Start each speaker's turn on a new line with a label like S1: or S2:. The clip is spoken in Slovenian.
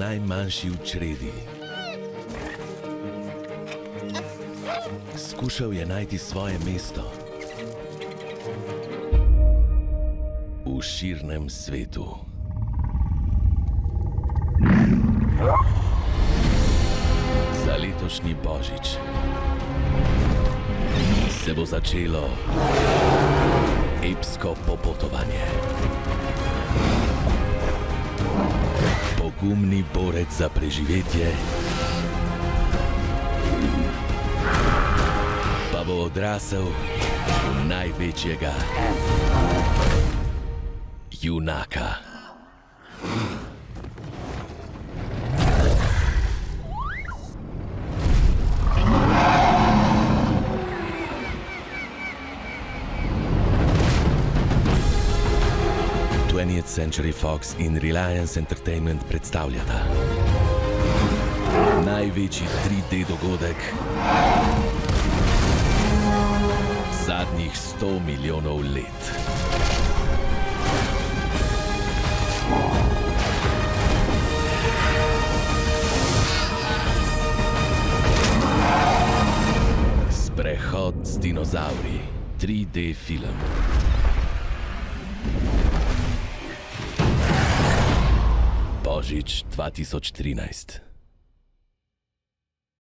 S1: najmanjši v čredi. Skušal je najti svoje mesto v širnem svetu. Za letošnji Božič se bo začelo epsko popotovanje. Pogumni borec za preživetje pa bo odrasel v največjega junaka. Century Fox in Reliance Entertainment predstavljata največji 3D dogodek zadnjih 100 milijonov let. Sprehod z dinozavri, 3D film. Božič 2013.